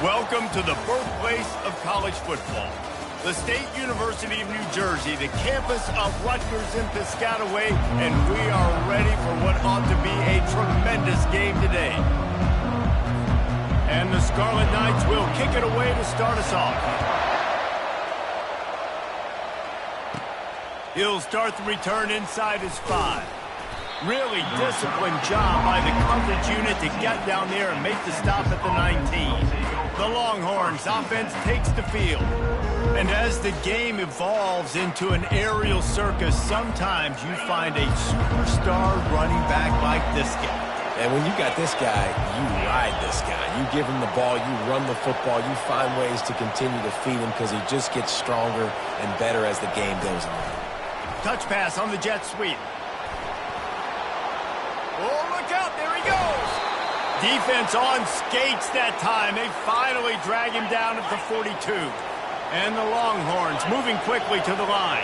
Welcome to the birthplace of college football. The State University of New Jersey, the campus of Rutgers in Piscataway, and we are ready for what ought to be a tremendous game today. And the Scarlet Knights will kick it away to start us off. He'll start the return inside his 5. Really disciplined job by the coverage unit to get down there and make the stop at the 19. The Longhorns offense takes the field. And as the game evolves into an aerial circus, sometimes you find a superstar running back like this guy. And when you got this guy, you ride this guy. You give him the ball, you run the football, you find ways to continue to feed him because he just gets stronger and better as the game goes on. Touch pass on the jet sweep. Oh, look out, there he goes! Defense on skates that time. They finally drag him down at the 42. And the Longhorns moving quickly to the line.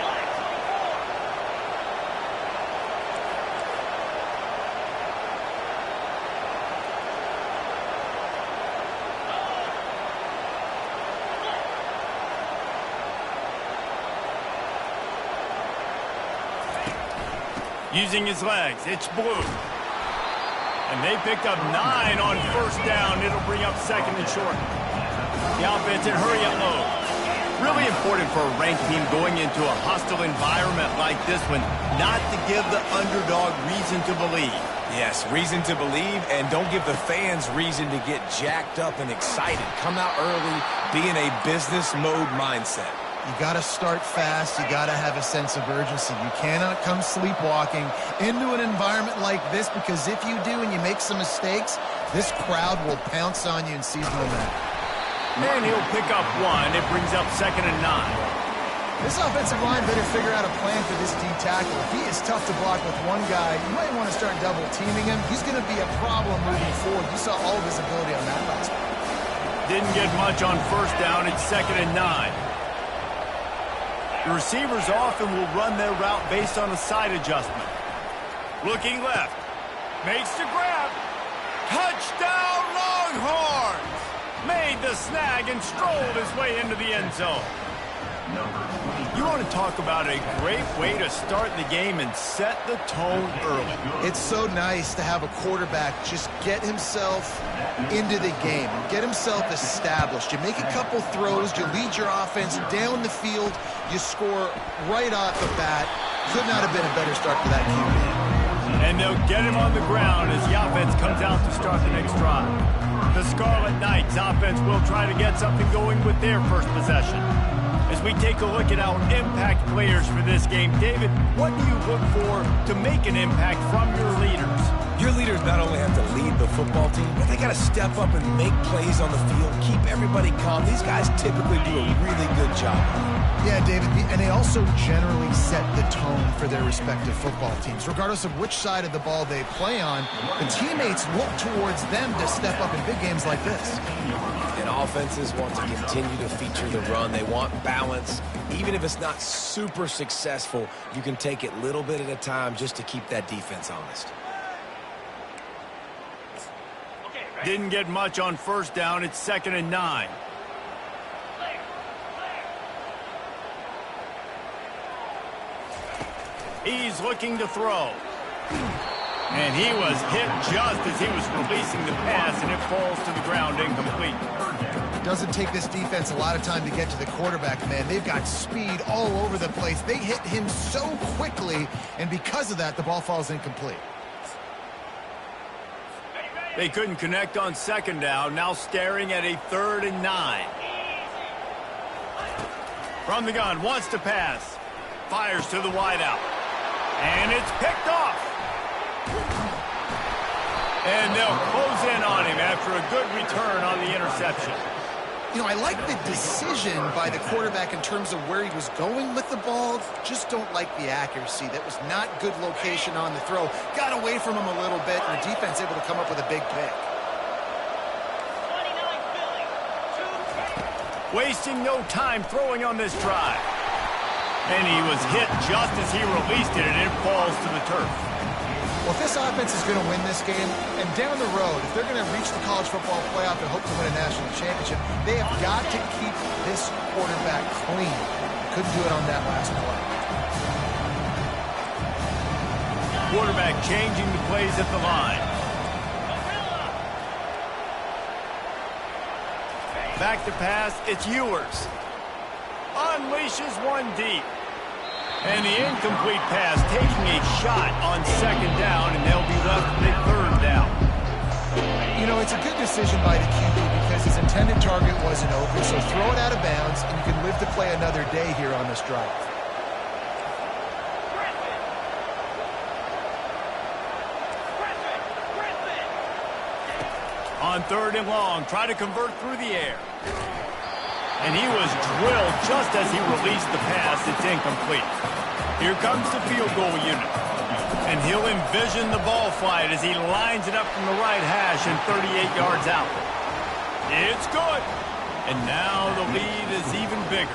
Using his legs, it's Blue. And they picked up 9 on first down. It'll bring up second and short. The offense in hurry up mode. Really important for a ranked team going into a hostile environment like this one, not to give the underdog reason to believe. Yes, reason to believe, and don't give the fans reason to get jacked up and excited. Come out early, be in a business mode mindset. You got to start fast. You got to have a sense of urgency. You cannot come sleepwalking into an environment like this, because if you do and you make some mistakes, this crowd will pounce on you and seize momentum. And he'll pick up 1. It brings up second and 9. This offensive line better figure out a plan for this D tackle. If he is tough to block with one guy, you might want to start double teaming him. He's going to be a problem moving forward. You saw all of his ability on that last one. Didn't get much on first down. It's second and 9. The receivers often will run their route based on a side adjustment. Looking left. Makes the grab. Touchdown Longhorns! Made the snag and strolled his way into the end zone. You want to talk about a great way to start the game and set the tone early. It's so nice to have a quarterback just get himself into the game, get himself established. You make a couple throws, you lead your offense down the field, you score right off the bat. Could not have been a better start for that QB. And they'll get him on the ground as the offense comes out to start the next drive. The Scarlet Knights offense will try to get something going with their first possession. As we take a look at our impact players for this game, David, what do you look for to make an impact from your leaders? Your leaders not only have to lead the football team, but they got to step up and make plays on the field, keep everybody calm. These guys typically do a really good job. Yeah, David, and they also generally set the tone for their respective football teams. Regardless of which side of the ball they play on, the teammates look towards them to step up in big games like this. And offenses want to continue to feature the run. They want balance. Even if it's not super successful, you can take it little bit at a time just to keep that defense honest. Didn't get much on first down. It's second and 9. He's looking to throw. And he was hit just as he was releasing the pass, and it falls to the ground incomplete. It doesn't take this defense a lot of time to get to the quarterback, man. They've got speed all over the place. They hit him so quickly, and because of that, the ball falls incomplete. They couldn't connect on second down, now staring at a third and 9. From the gun, wants to pass. Fires to the wideout. And it's picked off. And they'll close in on him after a good return on the interception. You know, I like the decision by the quarterback in terms of where he was going with the ball. Just don't like the accuracy. That was not good location on the throw. Got away from him a little bit, and the defense able to come up with a big pick. Wasting no time throwing on this drive. And he was hit just as he released it, and it falls to the turf. Well, if this offense is going to win this game, and down the road, if they're going to reach the college football playoff and hope to win a national championship, they have got to keep this quarterback clean. Couldn't do it on that last play. Quarterback changing the plays at the line. Back to pass, it's Ewers. Unleashes one deep. And the incomplete pass taking a shot on second down, and they'll be left with a third down. You know, it's a good decision by the QB because his intended target wasn't open, so throw it out of bounds, and you can live to play another day here on this drive. On third and long, try to convert through the air. And he was drilled just as he released the pass. It's incomplete. Here comes the field goal unit. And he'll envision the ball flight as he lines it up from the right hash and 38 yards out. It's good. And now the lead is even bigger.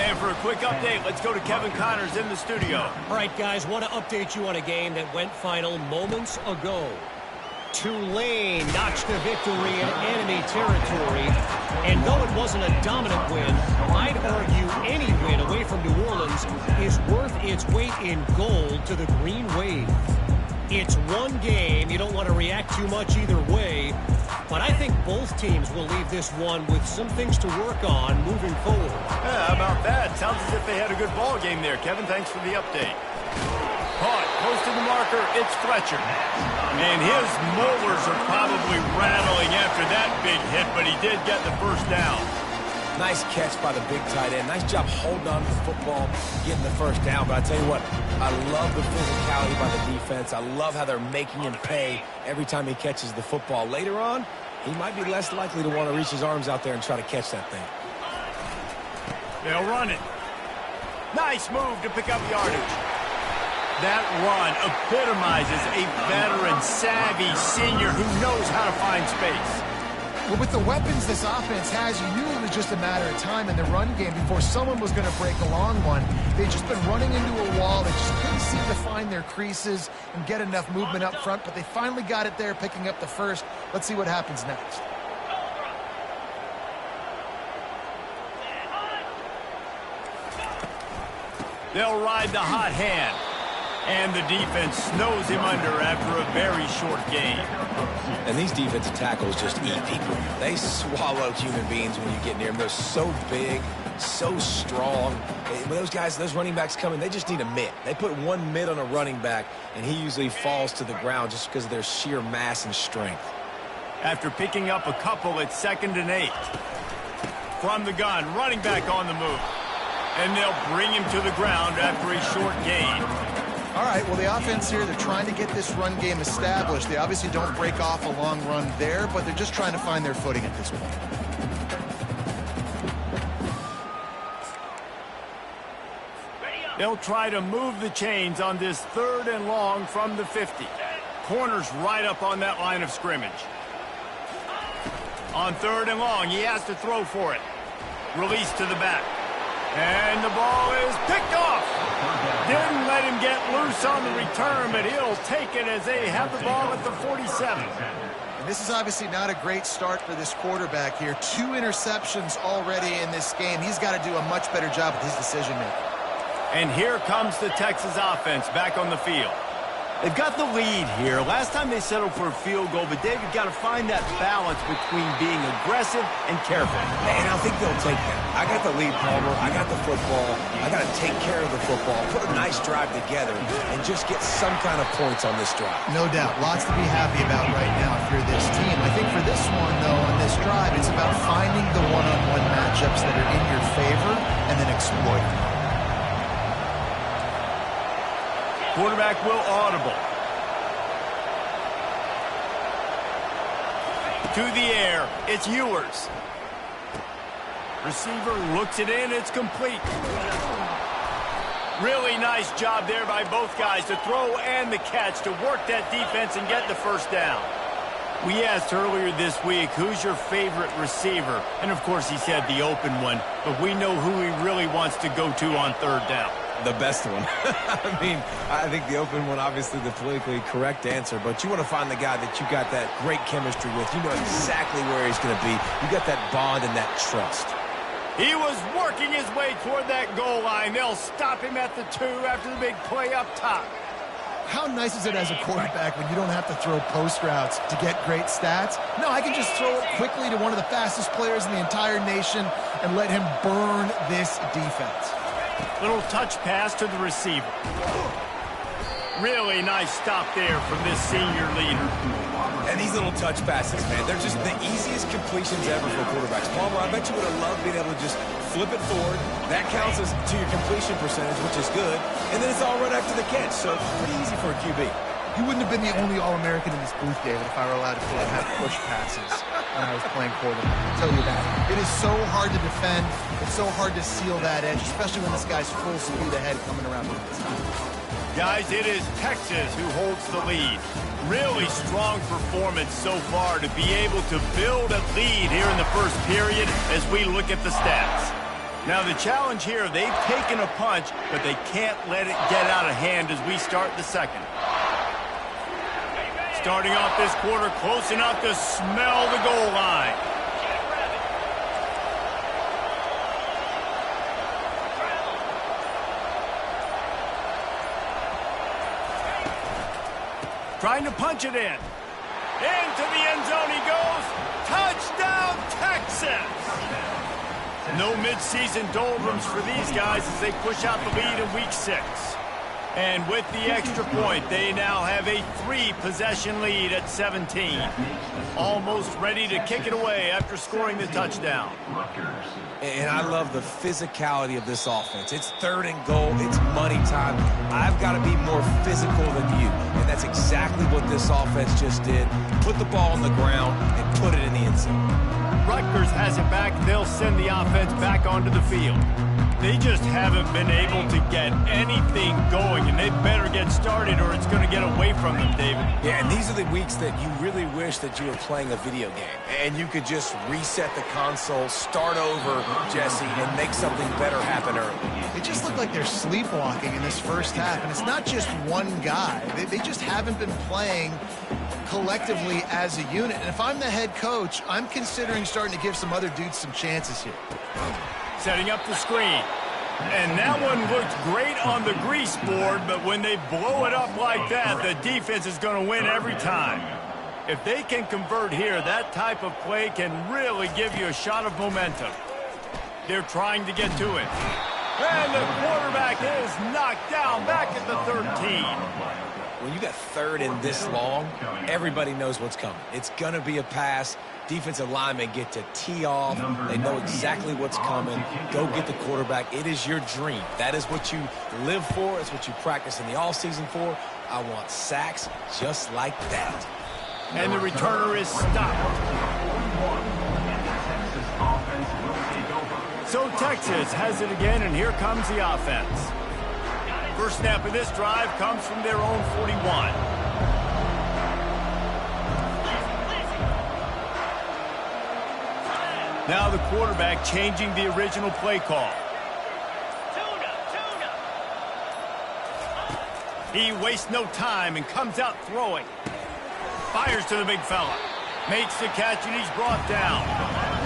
And for a quick update, let's go to Kevin Connors in the studio. All right, guys, want to update you on a game that went final moments ago. Tulane notched a victory in enemy territory. And though it wasn't a dominant win, I'd argue any win away from New Orleans is worth its weight in gold to the Green Wave. It's one game. You don't want to react too much either way. But I think both teams will leave this one with some things to work on moving forward. Yeah, how about that? Sounds as if they had a good ball game there. Kevin, thanks for the update. Caught, close to the marker, it's Fletcher. And his molars are probably rattling after that big hit, but he did get the first down. Nice catch by the big tight end. Nice job holding on to the football, getting the first down. But I tell you what, I love the physicality by the defense. I love how they're making him pay every time he catches the football. Later on, he might be less likely to want to reach his arms out there and try to catch that thing. They'll run it. Nice move to pick up yardage. That run epitomizes a veteran, savvy senior who knows how to find space. Well, with the weapons this offense has, you knew it was just a matter of time in the run game before someone was going to break a long one. They've just been running into a wall. They just couldn't seem to find their creases and get enough movement up front, but they finally got it there, picking up the first. Let's see what happens next. They'll ride the hot hand. And the defense snows him under after a very short game. And these defensive tackles just eat people. They swallow human beings when you get near them. They're so big, so strong. When those guys, those running backs come in, they just need a mitt. They put one mitt on a running back, and he usually falls to the ground just because of their sheer mass and strength. After picking up a couple, it's 2nd and 8. From the gun, running back on the move. And they'll bring him to the ground after a short gain. All right, well, the offense here, they're trying to get this run game established. They obviously don't break off a long run there, but they're just trying to find their footing at this point. They'll try to move the chains on this 3rd and long from the 50. Corners right up on that line of scrimmage. On 3rd and long, he has to throw for it. Release to the back. And the ball is picked off. Didn't let him get loose on the return, but he'll take it as they have the ball at the 47. And this is obviously not a great start for this quarterback here. 2 interceptions already in this game. He's got to do a much better job with his decision-making. And here comes the Texas offense back on the field. They've got the lead here. Last time they settled for a field goal, but David got to find that balance between being aggressive and careful. And I think they'll take that. I got the lead, Palmer. I got the football. I got to take care of the football, put a nice drive together, and just get some kind of points on this drive. No doubt. Lots to be happy about right now if you're this team. I think for this one, though, on this drive, it's about finding the one-on-one matchups that are in your favor and then exploiting them. Quarterback will audible. To the air, it's Ewers. Receiver looks it in, it's complete. Really nice job there by both guys to throw and the catch to work that defense and get the first down. We asked earlier this week, who's your favorite receiver? And of course he said the open one, but we know who he really wants to go to on 3rd down. The best one. I mean, I think the open one, obviously the politically correct answer, but you want to find the guy that you got that great chemistry with. You know exactly where he's going to be. You got that bond and that trust. He was working his way toward that goal line. They'll stop him at the 2 after the big play up top. How nice is it as a quarterback when you don't have to throw post routes to get great stats? No, I can just throw it quickly to one of the fastest players in the entire nation and let him burn this defense. Little touch pass to the receiver. Really nice stop there from this senior leader. And these little touch passes, man, they're just the easiest completions ever for quarterbacks. Palmer, I bet you would have loved being able to just flip it forward. That counts as to your completion percentage, which is good. And then it's all right after the catch, so pretty easy for a QB. You wouldn't have been the only All-American in this booth, David, if I were allowed to have push passes when I was playing quarterback. I'll tell you that. It is so hard to defend. It's so hard to seal that edge, especially when this guy's full speed ahead coming around the inside. Guys, it is Texas who holds the lead. Really strong performance so far to be able to build a lead here in the first period as we look at the stats. Now the challenge here, they've taken a punch, but they can't let it get out of hand as we start the second. Starting off this quarter close enough to smell the goal line. Trying to punch it in. Into the end zone he goes. Touchdown, Texas! No midseason doldrums for these guys as they push out the lead in week 6. And with the extra point, they now have a 3-possession lead at 17. Almost ready to kick it away after scoring the touchdown. And I love the physicality of this offense. It's 3rd and goal. It's money time. I've got to be more physical than you. And that's exactly what this offense just did. Put the ball on the ground and put it in the end zone. Rutgers has it back. They'll send the offense back onto the field. They just haven't been able to get anything going, and they better get started or it's going to get away from them, David. Yeah, and these are the weeks that you really wish that you were playing a video game, and you could just reset the console, start over, Jesse, and make something better happen early. It just looked like they're sleepwalking in this first half, and it's not just one guy. They just haven't been playing collectively as a unit. And if I'm the head coach, I'm considering starting to give some other dudes some chances here. Setting up the screen. And that one looked great on the grease board, but when they blow it up like that, the defense is going to win every time. If they can convert here, that type of play can really give you a shot of momentum. They're trying to get to it. And the quarterback is knocked down back at the 13. When you got 3rd and this long, everybody knows what's coming. It's going to be a pass. Defensive linemen get to tee off. They know exactly what's coming. Go get the quarterback. It is your dream. That is what you live for. It's what you practice in the offseason for. I want sacks just like that. And the returner is stopped. So Texas has it again, and here comes the offense. First snap of this drive comes from their own 41. Now the quarterback changing the original play call. He wastes no time and comes out throwing. Fires to the big fella. Makes the catch and he's brought down.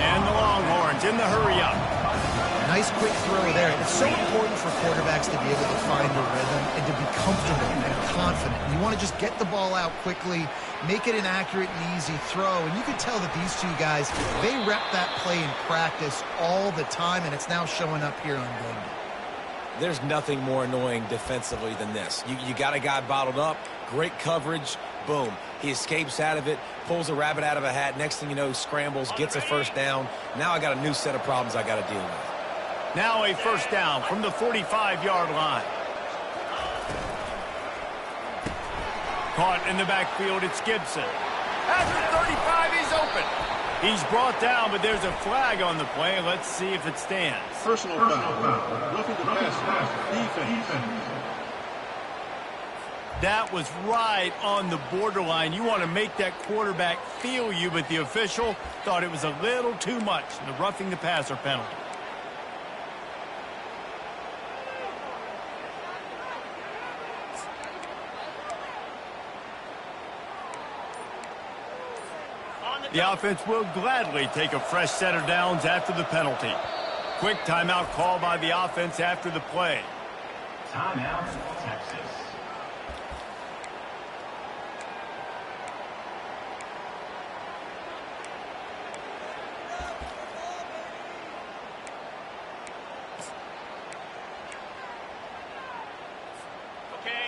And the Longhorns in the hurry-up. Nice quick throw there. It's so important for quarterbacks to be able to find the rhythm and to be comfortable and confident. You want to just get the ball out quickly, make it an accurate and easy throw. And you can tell that these two guys, they rep that play in practice all the time, and it's now showing up here on game day. There's nothing more annoying defensively than this. You got a guy bottled up, great coverage, boom. He escapes out of it, pulls a rabbit out of a hat. Next thing you know, scrambles, gets a first down. Now I got a new set of problems I got to deal with. Now a first down from the 45-yard line. Caught in the backfield, it's Gibson. At the 35, he's open. He's brought down, but there's a flag on the play. Let's see if it stands. Personal foul. Roughing the passer. Defense. That was right on the borderline. You want to make that quarterback feel you, but the official thought it was a little too much. The roughing the passer penalty. The offense will gladly take a fresh set of downs after the penalty. Quick timeout call by the offense after the play. Timeout, Texas.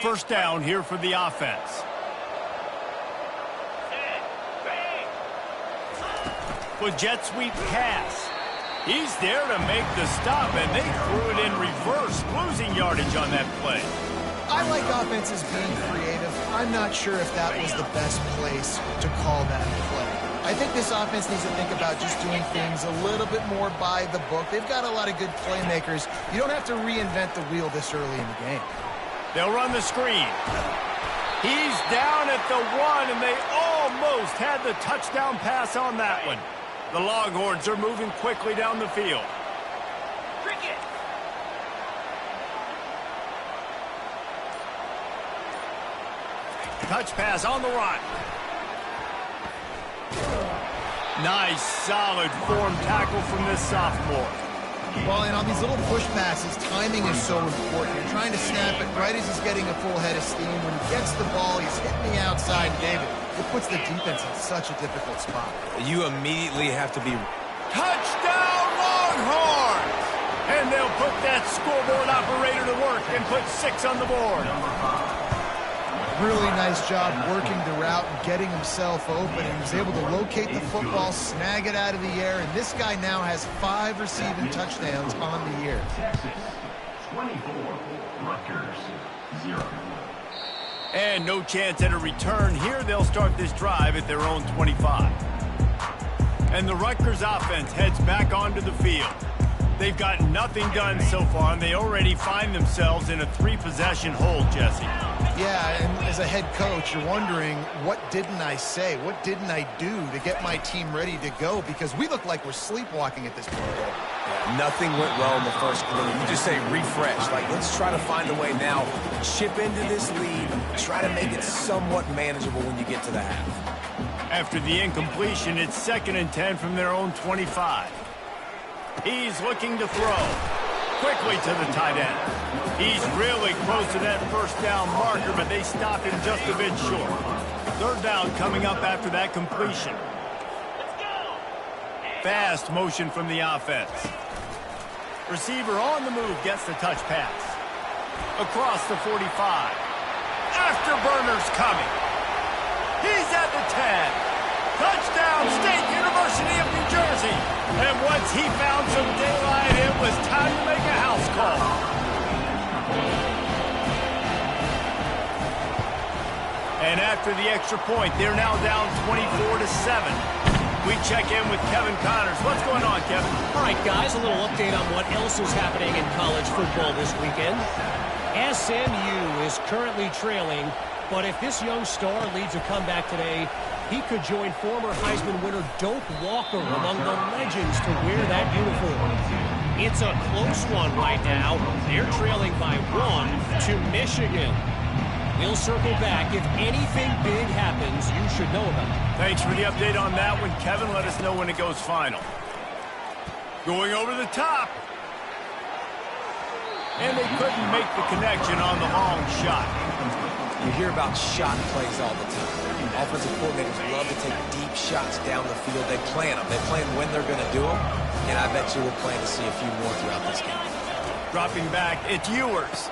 First down here for the offense. With jet sweep pass. He's there to make the stop, and they threw it in reverse, losing yardage on that play. I like offenses being creative. I'm not sure if that was the best place to call that play. I think this offense needs to think about just doing things a little bit more by the book. They've got a lot of good playmakers. You don't have to reinvent the wheel this early in the game. They'll run the screen. He's down at the 1, and they almost had the touchdown pass on that one. The Longhorns are moving quickly down the field. Touch pass on the run. Nice, solid form tackle from this sophomore. Well, and on these little push passes, timing is so important. You're trying to snap it right as he's getting a full head of steam. When he gets the ball, he's hitting the outside, David. It puts the defense in such a difficult spot. You immediately have to be... Touchdown, Longhorns! And they'll put that scoreboard operator to work and put 6 on the board. Really nice job working the route and getting himself open. And he was able to locate the football, snag it out of the air, and this guy now has 5 receiving touchdowns on the year. Texas, 24. Rutgers, 0. And no chance at a return here. They'll start this drive at their own 25. And the Rutgers offense heads back onto the field. They've got nothing done so far, and they already find themselves in a 3-possession hole, Jesse. Yeah, and as a head coach, you're wondering, what didn't I say? What didn't I do to get my team ready to go? Because we look like we're sleepwalking at this point. Yeah, nothing went well in the first quarter. You just say refresh. Like, let's try to find a way now. Chip into this lead. Try to make it somewhat manageable when you get to the half. After the incompletion, it's 2nd and 10 from their own 25. He's looking to throw. Quickly to the tight end. He's really close to that first down marker, but they stopped him just a bit short. 3rd down coming up after that completion. Fast motion from the offense. Receiver on the move gets the touch pass. Across the 45. Afterburner's coming. He's at the 10. Touchdown, State University of New Jersey. And once he found some daylight, it was time to make a house call. And after the extra point, they're now down 24-7. We check in with Kevin Connors. What's going on, Kevin? All right, guys, a little update on what else is happening in college football this weekend. SMU is currently trailing, but if this young star leads a comeback today, he could join former Heisman winner Doak Walker among the legends to wear that uniform. It's a close one right now. They're trailing by 1 to Michigan. We'll circle back. If anything big happens, you should know about it. Thanks for the update on that one, Kevin. Let us know when it goes final. Going over the top. And they couldn't make the connection on the long shot. You hear about shot plays all the time. Offensive coordinators love to take deep shots down the field. They plan them. They plan when they're going to do them. And I bet you we'll plan to see a few more throughout this game. Dropping back, it's Ewers.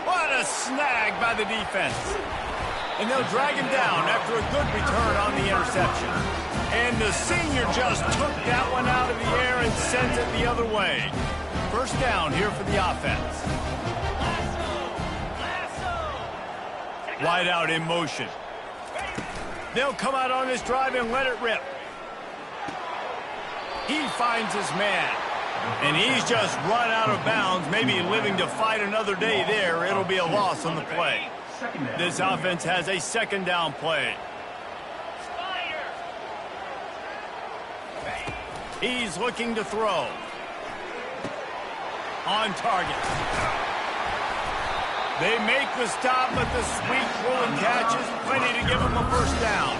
What a snag by the defense. And they'll drag him down after a good return on the interception. And the senior just took that one out of the air and sends it the other way. First down here for the offense. Wide out in motion. They'll come out on this drive and let it rip. He finds his man. And he's just run out of bounds, maybe living to fight another day there. It'll be a loss on the play. This offense has a 2nd down play. He's looking to throw. On target. They make the stop, but the sweet pulling catch is plenty to give them a first down.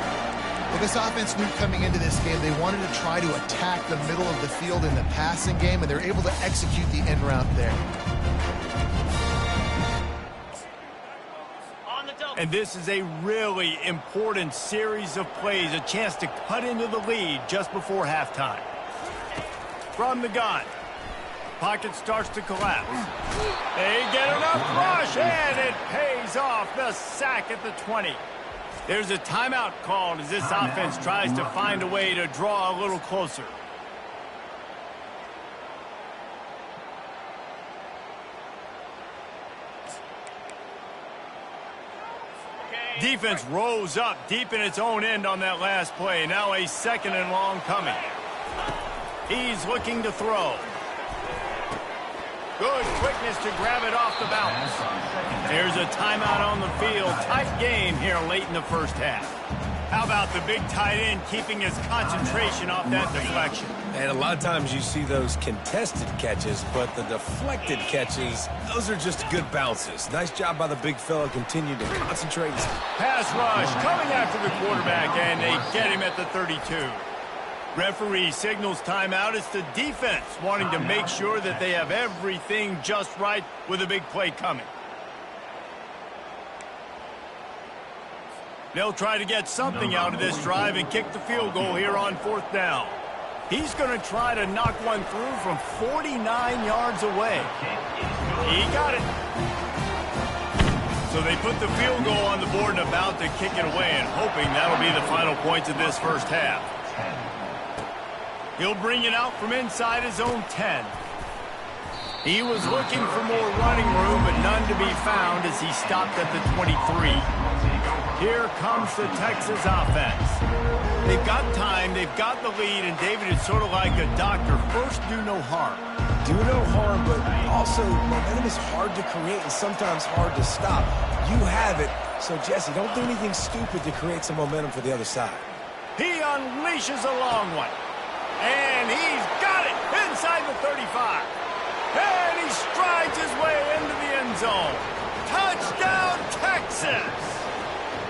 The This offense knew coming into this game they wanted to try to attack the middle of the field in the passing game, and they're able to execute the end route there. And this is a really important series of plays, a chance to cut into the lead just before halftime. From the gun, pocket starts to collapse. They get enough rush, and it pays off. The sack at the 20. There's a timeout called as this offense tries to find a way to draw a little closer. Defense rose up deep in its own end on that last play. Now a 2nd and long coming. He's looking to throw. Good quickness to grab it off the bounce. There's a timeout on the field. Tight game here late in the first half. How about the big tight end keeping his concentration off that deflection? And a lot of times you see those contested catches, but the deflected catches, those are just good bounces. Nice job by the big fella. Continue to concentrate. Pass rush coming after the quarterback, and they get him at the 32. Referee signals timeout. It's the defense wanting to make sure that they have everything just right with a big play coming. They'll try to get something out of this drive and kick the field goal here on 4th down. He's going to try to knock one through from 49 yards away. He got it. So they put the field goal on the board and about to kick it away, and hoping that'll be the final points of this first half. He'll bring it out from inside his own 10. He was looking for more running room, but none to be found as he stopped at the 23. Here comes the Texas offense. They've got time, they've got the lead, and David is sort of like a doctor. First, do no harm. Do no harm, but also momentum is hard to create and sometimes hard to stop. You have it, so Jesse, don't do anything stupid to create some momentum for the other side. He unleashes a long one. And he's got it inside the 35. And he strides his way into the end zone. Touchdown, Texas!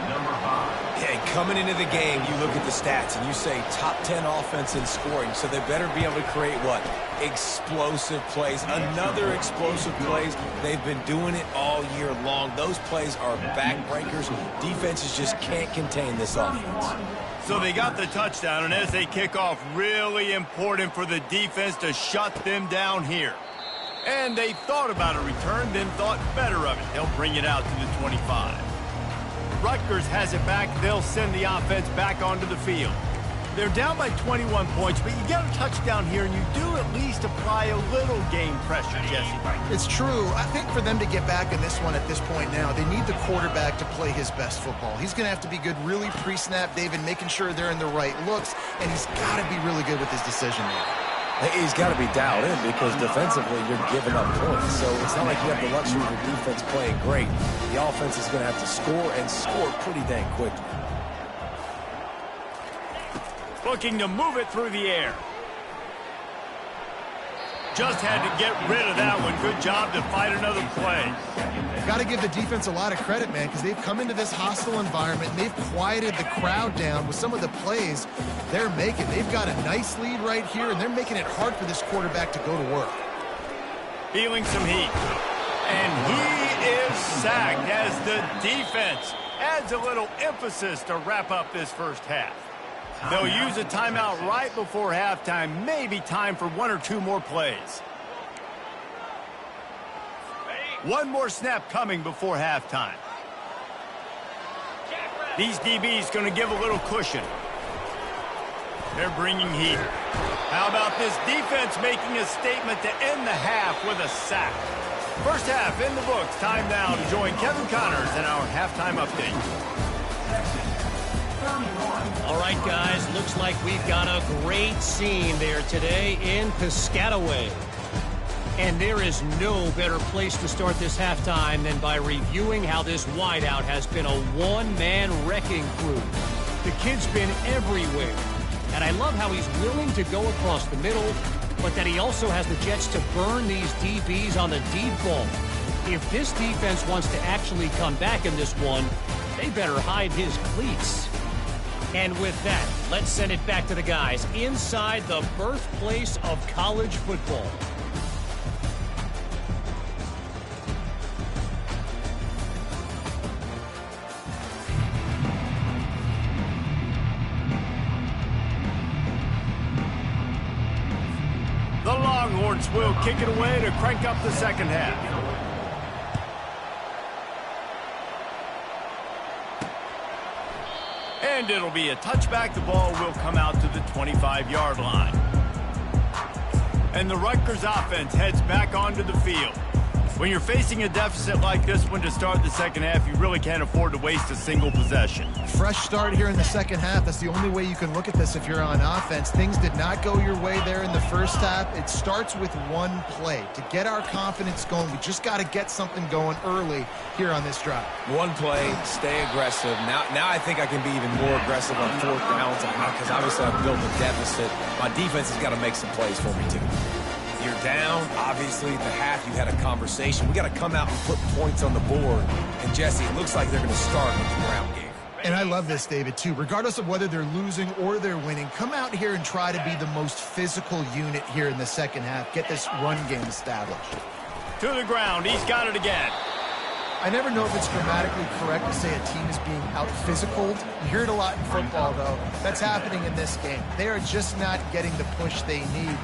Number 5. Hey, coming into the game, you look at the stats and you say top 10 offense in scoring, so they better be able to create what? Explosive plays. Another explosive plays. They've been doing it all year long. Those plays are backbreakers. Defenses just can't contain this offense. So they got the touchdown, and as they kick off, really important for the defense to shut them down here. And they thought about a return, then thought better of it. They'll bring it out to the 25. Rutgers has it back. They'll send the offense back onto the field. They're down by 21 points, but you get a touchdown here, and you do at least apply a little game pressure, Jesse. It's true. I think for them to get back in this one at this point now, they need the quarterback to play his best football. He's going to have to be good really pre-snap, David, making sure they're in the right looks, and he's got to be really good with his decision making. He's got to be dialed in because defensively you're giving up points. So it's not like you have the luxury of your defense playing great. The offense is going to have to score and score pretty dang quickly. Looking to move it through the air. Just had to get rid of that one. Good job to fight another play. Got to give the defense a lot of credit, man, because they've come into this hostile environment. They've quieted the crowd down with some of the plays they're making. They've got a nice lead right here, and they're making it hard for this quarterback to go to work. Feeling some heat. And he is sacked as the defense adds a little emphasis to wrap up this first half. They'll use a timeout right before halftime. Maybe time for one or two more plays. One more snap coming before halftime. These DBs going to give a little cushion. They're bringing heat. How about this defense making a statement to end the half with a sack? First half in the books. Time now to join Kevin Connors in our halftime update. All right, guys, looks like we've got a great scene there today in Piscataway. And there is no better place to start this halftime than by reviewing how this wideout has been a one-man wrecking crew. The kid's been everywhere. And I love how he's willing to go across the middle, but that he also has the jets to burn these DBs on the deep ball. If this defense wants to actually come back in this one, they better hide his cleats. And with that, let's send it back to the guys inside the birthplace of college football. The Longhorns will kick it away to crank up the second half. And it'll be a touchback. The ball will come out to the 25-yard line. And the Rutgers offense heads back onto the field. When you're facing a deficit like this one to start the second half, you really can't afford to waste a single possession. Fresh start here in the second half. That's the only way you can look at this if you're on offense. Things did not go your way there in the first half. It starts with one play. To get our confidence going, we just got to get something going early here on this drive. One play, stay aggressive. Now I think I can be even more aggressive on fourth downs because obviously I've built a deficit. My defense has got to make some plays for me too. You're down. Obviously, at the half, you had a conversation. We got to come out and put points on the board. And, Jesse, it looks like they're going to start with the ground game. And I love this, David, too. Regardless of whether they're losing or they're winning, come out here and try to be the most physical unit here in the second half. Get this run game established. To the ground. He's got it again. I never know if it's grammatically correct to say a team is being out-physicaled. You hear it a lot in football, though. That's happening in this game. They are just not getting the push they need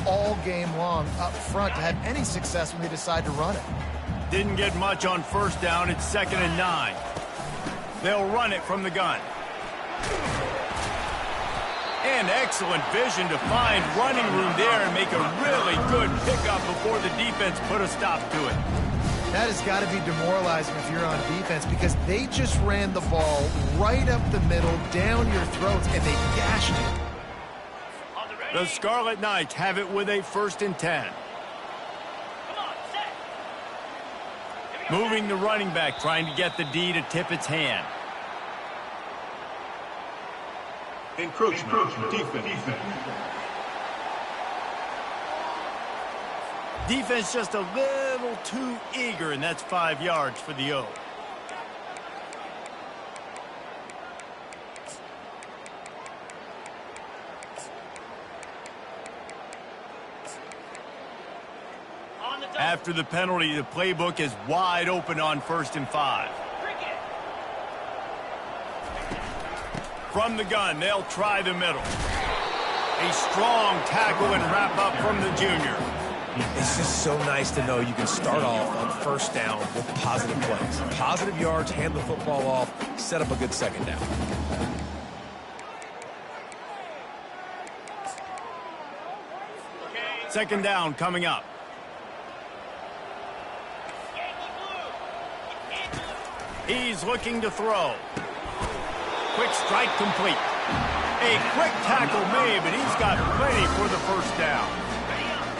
all game long up front to have any success when they decide to run it. Didn't get much on first down. It's 2nd and 9. They'll run it from the gun. And excellent vision to find running room there and make a really good pickup before the defense put a stop to it. That has got to be demoralizing if you're on defense because they just ran the ball right up the middle, down your throats, and they gashed it. The Scarlet Knights have it with a 1st and 10. Moving the running back, trying to get the D to tip its hand. Encroachment. Defense. Defense just a little too eager, and that's 5 yards for the O. After the penalty, the playbook is wide open on 1st and 5. From the gun, they'll try the middle. A strong tackle and wrap up from the junior. It's just so nice to know you can start off on first down with positive plays. Positive yards, hand the football off, set up a good second down. Second down coming up. He's looking to throw. Quick strike complete. A quick tackle made, but he's got plenty for the first down.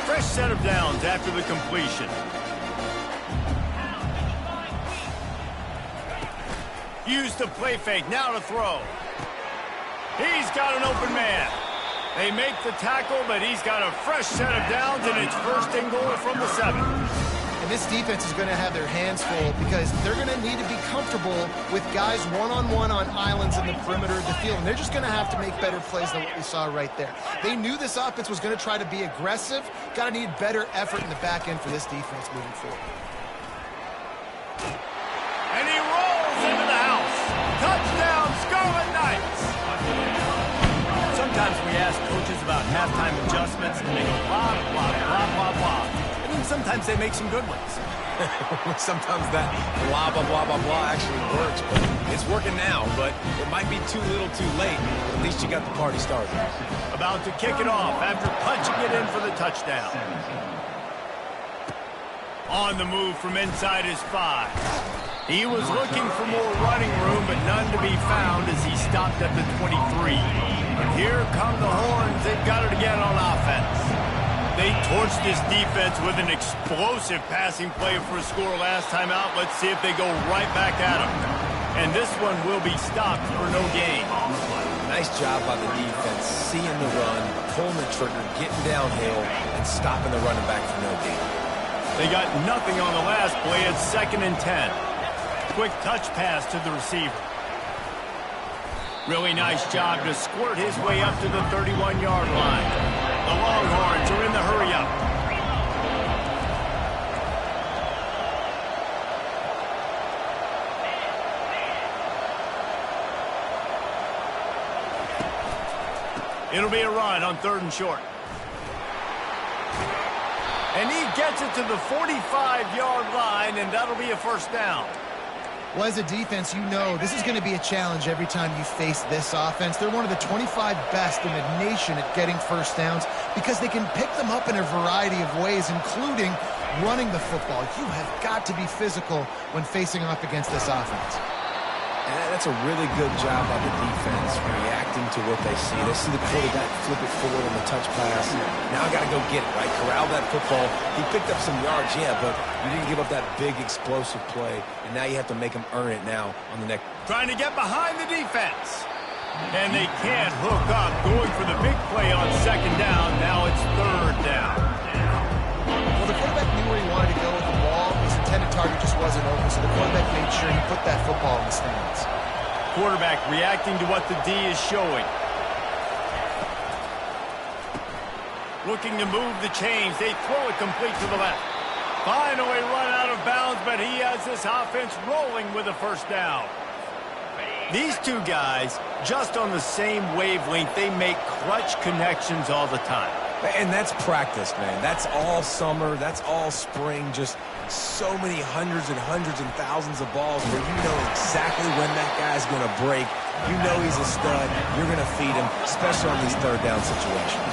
Fresh set of downs after the completion. Used the play fake, now to throw. He's got an open man. They make the tackle, but he's got a fresh set of downs, and it's 1st and goal from the 7. And this defense is going to have their hands full because they're going to need to be comfortable with guys one-on-one on islands in the perimeter of the field. And they're just going to have to make better plays than what we saw right there. They knew this offense was going to try to be aggressive. Got to need better effort in the back end for this defense moving forward. And he rolls into the house. Touchdown, Scarlet Knights. Sometimes we ask coaches about halftime adjustments, and they go blah, blah, blah, blah, blah. And then sometimes they make some good ones. Sometimes that blah, blah, blah, blah, blah actually works. But it's working now, but it might be too little too late. At least you got the party started. About to kick it off after punching it in for the touchdown. On the move from inside his 5. He was looking for more running room, but none to be found as he stopped at the 23. And here come the Horns. They've got it again on offense. They torched this defense with an explosive passing play for a score last time out. Let's see if they go right back at him. And this one will be stopped for no gain. Nice job by the defense, seeing the run, pulling the trigger, getting downhill, and stopping the running back for no gain. They got nothing on the last play. It's 2nd and 10. Quick touch pass to the receiver. Really nice job to squirt his way up to the 31-yard line. The Longhorns are in the hurry-up. It'll be a run on 3rd and short. And he gets it to the 45-yard line, and that'll be a 1st down. Well, as a defense, you know this is going to be a challenge every time you face this offense. They're one of the 25 best in the nation at getting 1st downs because they can pick them up in a variety of ways, including running the football. You have got to be physical when facing off against this offense. And that's a really good job by the defense, reacting to what they see. They see the quarterback flip it forward on the touch pass. Now I got to go get it, right? Corral that football. He picked up some yards, yeah, but you didn't give up that big explosive play. And now you have to make him earn it now on the next. Trying to get behind the defense. And they can't hook up. Going for the big play on 2nd down. Now it's 3rd down. Well, the quarterback knew where he wanted to go with the ball. His intended target just wasn't open, so the quarterback made sure he put that football in the stands. Quarterback reacting to what the D is showing. Looking to move the chains. They throw it complete to the left. Finally run out of bounds, but he has this offense rolling with a 1st down. These two guys, just on the same wavelength, they make clutch connections all the time. And that's practice, man. That's all summer. That's all spring. Just so many hundreds and thousands of balls where you know exactly when that guy's going to break. You know he's a stud. You're going to feed him, especially on these 3rd down situations.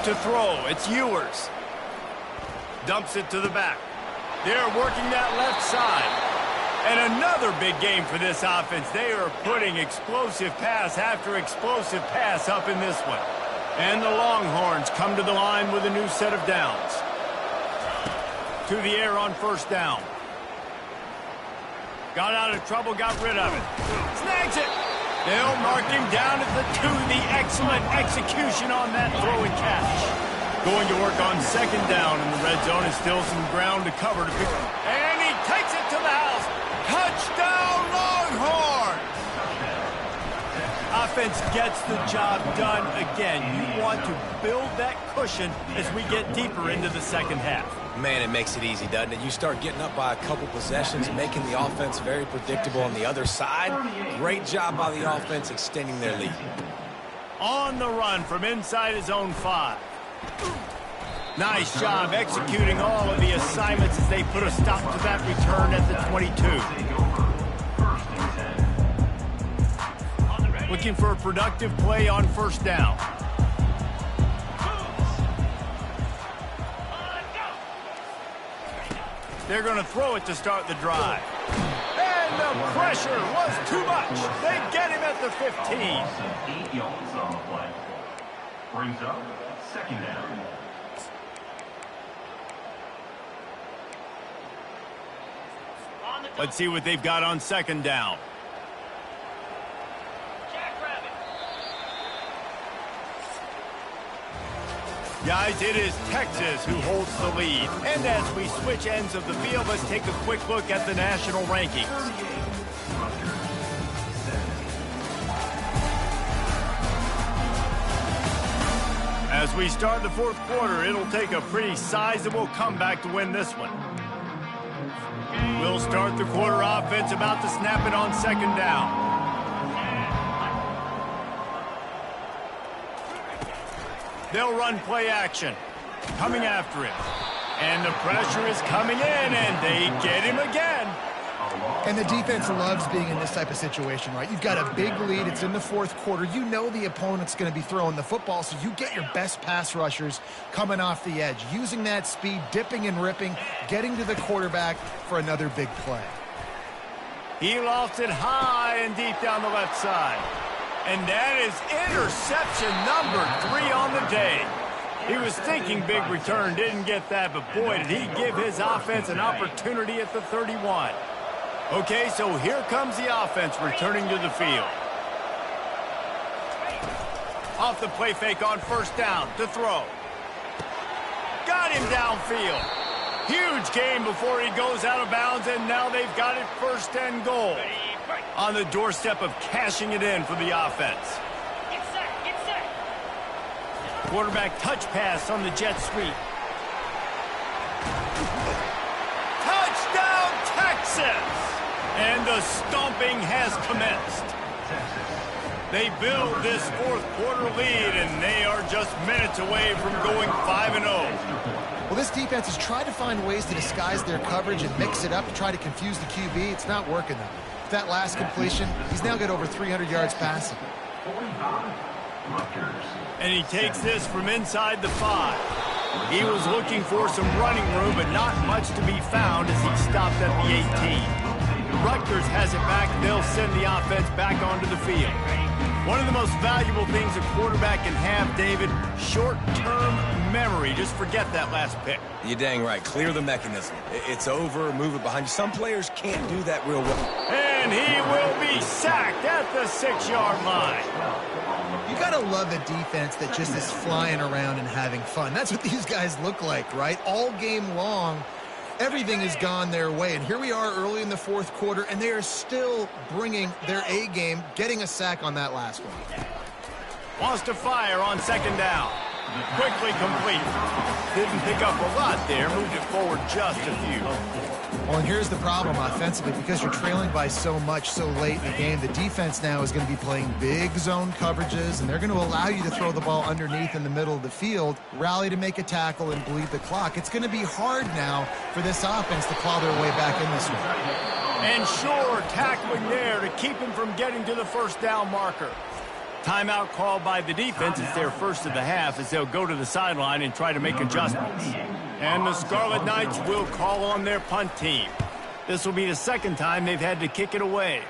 To throw, it's Ewers. Dumps it to the back. They're working that left side. And another big game for this offense. They are putting explosive pass after explosive pass up in this one. And the Longhorns come to the line with a new set of downs. To the air on 1st down. Got out of trouble, got rid of it. Snags it. They'll mark him down at the 2. The excellent execution on that throw and catch. Going to work on 2nd down in the red zone. Is still some ground to cover. And he takes it to the house. Touchdown, Longhorns! Offense gets the job done again. You want to build that cushion as we get deeper into the 2nd half. Man, it makes it easy, doesn't it? You start getting up by a couple possessions, making the offense very predictable on the other side. Great job by the offense extending their lead. On the run from inside his own 5. Nice job executing all of the assignments as they put a stop to that return at the 22. Looking for a productive play on 1st down. They're going to throw it to start the drive. And the pressure was too much. They get him at the 15. 8 yards on the play. Brings up 2nd down. Let's see what they've got on 2nd down. Guys, it is Texas who holds the lead. And as we switch ends of the field, let's take a quick look at the national rankings. As we start the 4th quarter, it'll take a pretty sizable comeback to win this one. We'll start the quarter offense about to snap it on 2nd down. They'll run play action. Coming after him. And the pressure is coming in, and they get him again. And the defense loves being in this type of situation, right? You've got a big lead. It's in the 4th quarter. You know the opponent's going to be throwing the football, so you get your best pass rushers coming off the edge, using that speed, dipping and ripping, getting to the quarterback for another big play. He lofts it high and deep down the left side. And that is interception number 3 on the day. He was thinking big return, didn't get that, but boy, did he give his offense an opportunity at the 31. Okay, so here comes the offense returning to the field. Off the play fake on 1st down to throw. Got him downfield. Huge gain before he goes out of bounds, and now they've got it 1st and goal. On the doorstep of cashing it in for the offense. Get set. Quarterback touch pass on the jet sweep. Touchdown, Texas! And the stomping has commenced. They build this 4th quarter lead, and they are just minutes away from going 5-0. Well, this defense has tried to find ways to disguise their coverage and mix it up to try to confuse the QB. It's not working, though. With that last completion, he's now got over 300 yards passing. And he takes this from inside the 5. He was looking for some running room, but not much to be found as he stopped at the 18. Rutgers has it back. They'll send the offense back onto the field. One of the most valuable things a quarterback can have, David, short-term memory. Just forget that last pick. You're dang right. Clear the mechanism. It's over. Move it behind you. Some players can't do that real well. And he will be sacked at the 6-yard line. You gotta love a defense that just is flying around and having fun. That's what these guys look like, right? All game long, everything has gone their way. And here we are early in the 4th quarter, and they are still bringing their A game, getting a sack on that last one. Wants to fire on 2nd down. Quickly complete. Didn't pick up a lot there. Moved it forward just a few. Well, and here's the problem offensively. Because you're trailing by so much so late in the game, the defense now is going to be playing big zone coverages, and they're going to allow you to throw the ball underneath in the middle of the field, rally to make a tackle, and bleed the clock. It's going to be hard now for this offense to claw their way back in this one. And sure, tackling there to keep him from getting to the 1st down marker. Timeout called by the defense. It's their 1st of the half as they'll go to the sideline and try to make adjustments. And the Scarlet Knights will call on their punt team. This will be the 2nd time they've had to kick it away.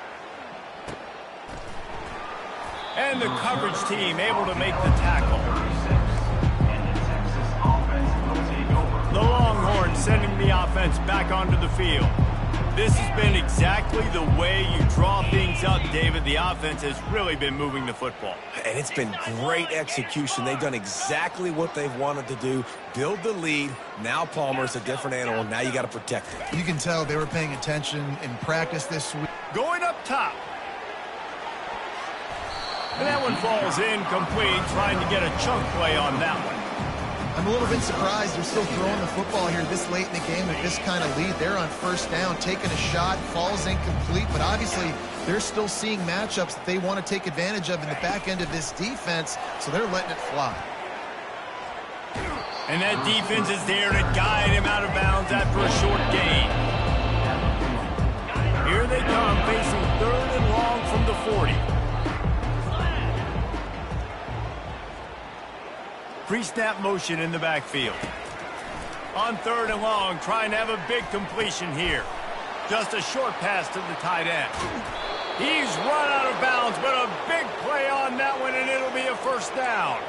And the coverage team able to make the tackle. The Longhorns sending the offense back onto the field. This has been exactly the way you draw things up, David. The offense has really been moving the football. And it's been great execution. They've done exactly what they've wanted to do. Build the lead. Now Palmer's a different animal. Now you got to protect him. You can tell they were paying attention in practice this week. Going up top. And that one falls incomplete, trying to get a chunk play on that one. I'm a little bit surprised they're still throwing the football here this late in the game with this kind of lead. They're on 1st down, taking a shot, falls incomplete, but obviously they're still seeing matchups that they want to take advantage of in the back end of this defense, so they're letting it fly. And that defense is there to guide him out of bounds after a short gain. Here they come, facing 3rd and long from the 40. Pre-snap motion in the backfield. On 3rd and long, trying to have a big completion here. Just a short pass to the tight end. He's run out of bounds, but a big play on that one, and it'll be a 1st down.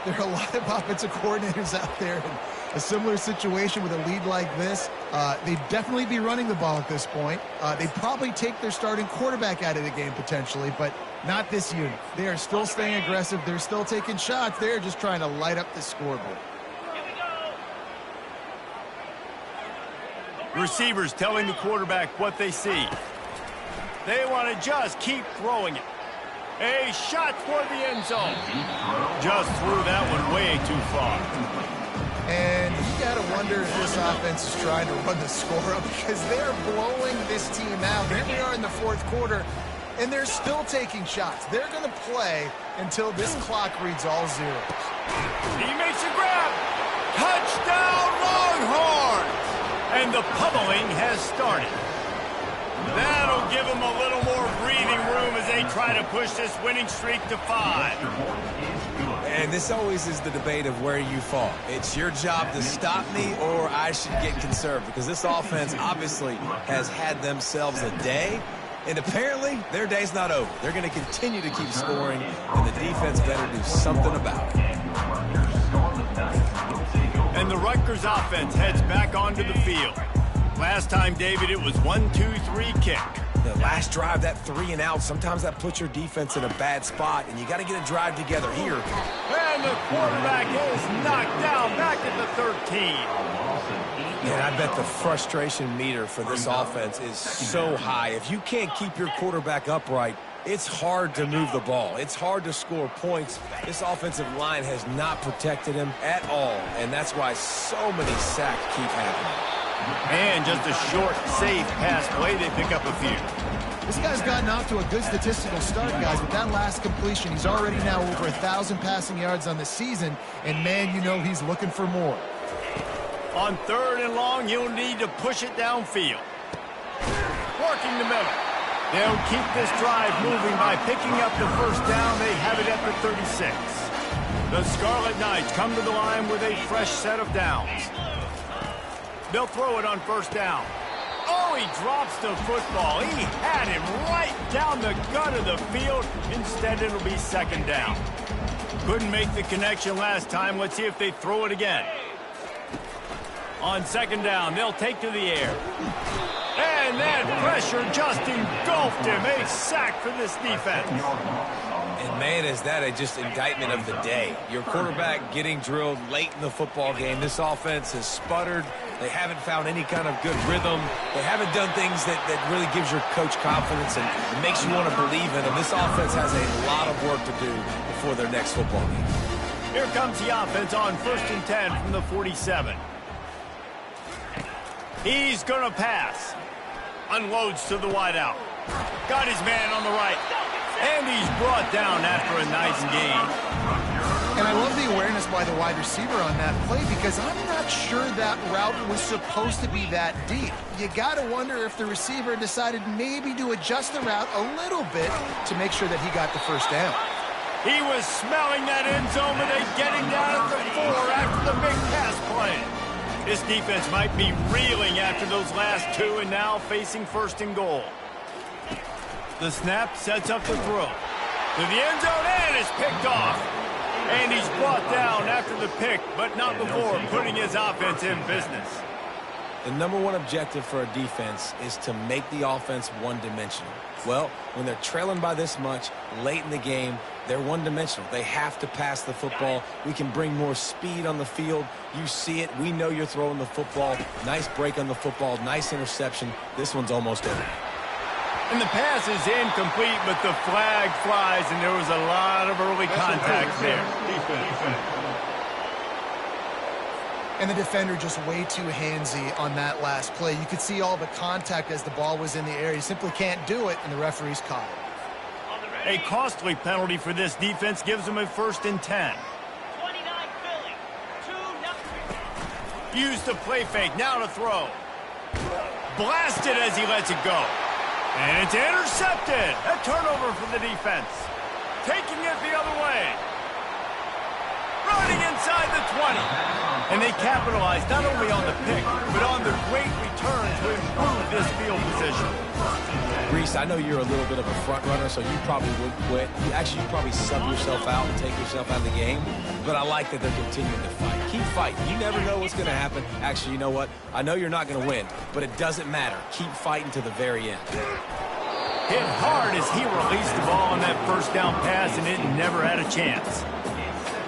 There are a lot of offensive coordinators out there in a similar situation with a lead like this. They'd definitely be running the ball at this point. They'd probably take their starting quarterback out of the game potentially, but not this unit. They are still staying aggressive. They're still taking shots. They're just trying to light up the scoreboard. Receivers telling the quarterback what they see. They want to just keep throwing it. A shot toward the end zone. Just threw that one way too far. And you got to wonder if this offense is trying to run the score up because they're blowing this team out. Here we are in the 4th quarter, and they're still taking shots. They're going to play until this clock reads all zeros. He makes a grab. Touchdown, Longhorns! And the pummeling has started. That'll give them a little more breathing room as they try to push this winning streak to 5. And this always is the debate of where you fall. It's your job to stop me or I should get conservative because this offense obviously has had themselves a day. And apparently, their day's not over. They're going to continue to keep scoring, and the defense better do something about it. And the Rutgers offense heads back onto the field. Last time, David, it was 1-2-3 kick. The last drive, that 3 and out, sometimes that puts your defense in a bad spot, and you got to get a drive together here. And the quarterback is knocked down back at the 13. And I bet the frustration meter for this offense is so high. If you can't keep your quarterback upright, it's hard to move the ball. It's hard to score points. This offensive line has not protected him at all, and that's why so many sacks keep happening. And just a short, safe pass play, they pick up a few. This guy's gotten off to a good statistical start, guys. With that last completion, he's already now over 1,000 passing yards on the season, and man, you know he's looking for more. On 3rd and long, you'll need to push it downfield. Working the middle. They'll keep this drive moving by picking up the first down. They have it at the 36. The Scarlet Knights come to the line with a fresh set of downs. They'll throw it on 1st down. Oh, he drops the football. He had him right down the gut of the field. Instead, it'll be 2nd down. Couldn't make the connection last time. Let's see if they throw it again. On 2nd down, they'll take to the air. And that pressure just engulfed him. A sack for this defense. And man, is that just indictment of the day. Your quarterback getting drilled late in the football game. This offense has sputtered. They haven't found any kind of good rhythm. They haven't done things that really gives your coach confidence and makes you want to believe in them. This offense has a lot of work to do before their next football game. Here comes the offense on 1st and 10 from the 47. He's going to pass. Unloads to the wideout. Got his man on the right. And he's brought down after a nice gain. And I love the awareness by the wide receiver on that play because I'm not sure that route was supposed to be that deep. You got to wonder if the receiver decided maybe to adjust the route a little bit to make sure that he got the 1st down. He was smelling that end zone, but they get him down at the 4 after the big pass play. This defense might be reeling after those last 2 and now facing 1st and goal. The snap sets up the throw. To the end zone and is picked off. And he's brought down after the pick, but not before putting his offense in business. The #1 objective for a defense is to make the offense one-dimensional. Well, when they're trailing by this much late in the game, they're one-dimensional. They have to pass the football. We can bring more speed on the field. You see it. We know you're throwing the football. Nice break on the football. Nice interception. This one's almost over. And the pass is incomplete, but the flag flies, and there was a lot of early contact there. And the defender just way too handsy on that last play. You could see all the contact as the ball was in the air. He simply can't do it, and the referee's caught it. A costly penalty for this defense gives them a 1st and 10. Use the play fake, now to throw. Blasted as he lets it go. And it's intercepted. A turnover for the defense. Taking it the other way. Running inside the 20. And they capitalize not only on the pick, but on the great return to improve this field position. Reese, I know you're a little bit of a front runner, so you probably would quit. You probably sub yourself out and take yourself out of the game. But I like that they're continuing to fight. Keep fighting. You never know what's going to happen. Actually, you know what? I know you're not going to win, but it doesn't matter. Keep fighting to the very end. Hit hard as he released the ball on that 1st down pass, and it never had a chance.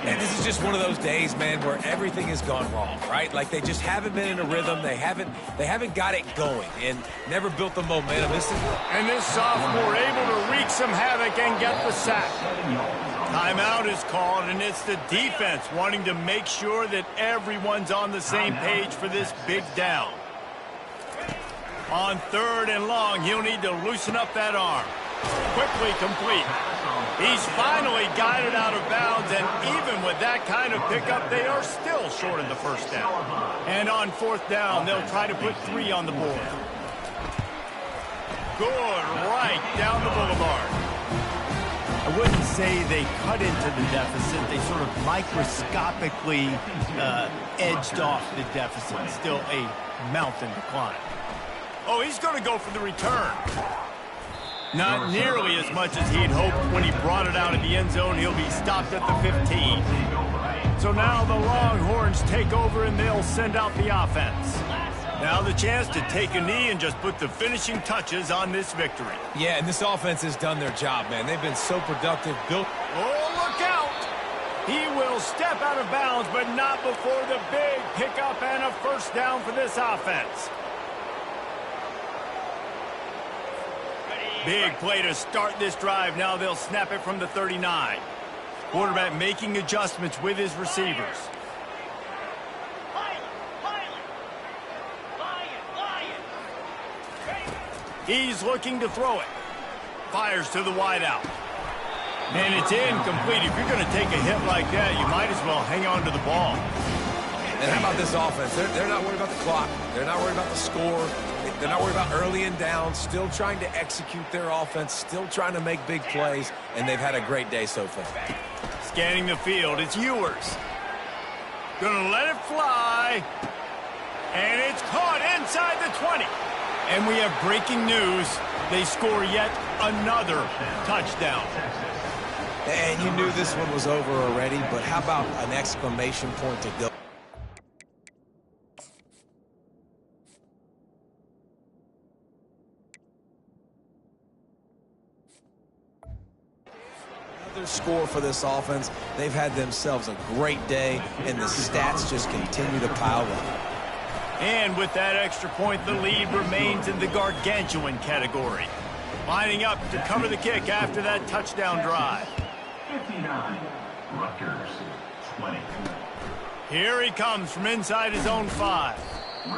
And this is just one of those days, man, where everything has gone wrong, right? Like they just haven't been in a rhythm. They haven't got it going and never built the momentum. And this sophomore able to wreak some havoc and get the sack. Timeout is called, and it's the defense wanting to make sure that everyone's on the same page for this big down. On 3rd and long, he'll need to loosen up that arm. Quickly complete. He's finally got it out of bounds, and even with that kind of pickup, they are still short of the 1st down. And on 4th down, they'll try to put 3 on the board. Good right down the boulevard. I wouldn't say they cut into the deficit. They sort of microscopically edged off the deficit. Still a mountain to climb. Oh, he's going to go for the return. Not nearly as much as he'd hoped when he brought it out of the end zone. He'll be stopped at the 15. So now the Longhorns take over, and they'll send out the offense. Now the chance to take a knee and just put the finishing touches on this victory. Yeah, and this offense has done their job, man. They've been so productive, built. Oh, look out! He will step out of bounds, but not before the big pickup and a first down for this offense. Big play to start this drive. Now they'll snap it from the 39. Quarterback making adjustments with his receivers. He's looking to throw it. Fires to the wideout. And it's incomplete. If you're going to take a hit like that, you might as well hang on to the ball. And how about this offense? They're not worried about the clock. They're not worried about the score. They're not worried about early and down. Still trying to execute their offense. Still trying to make big plays. And they've had a great day so far. Scanning the field, it's Ewers. Gonna let it fly. And it's caught inside the 20. And we have breaking news. They score yet another touchdown. And you knew this one was over already, but how about an exclamation point to go? Another score for this offense. They've had themselves a great day, and the stats just continue to pile up. And with that extra point, the lead remains in the gargantuan category. Lining up to cover the kick after that touchdown drive. 59, Rutgers, 20. Here he comes from inside his own 5.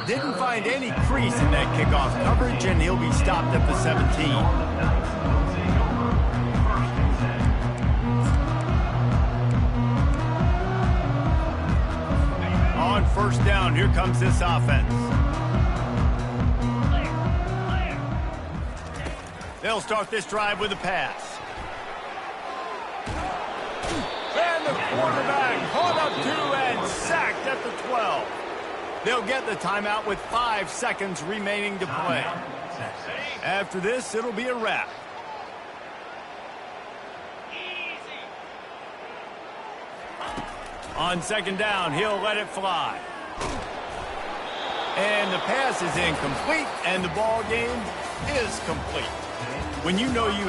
Didn't find any crease in that kickoff coverage, and he'll be stopped at the 17. On first down, here comes this offense. They'll start this drive with a pass. And the quarterback caught up to and sacked at the 12. They'll get the timeout with 5 seconds remaining to play. After this, it'll be a wrap. On second down, he'll let it fly. And the pass is incomplete, and the ball game is complete. When you know you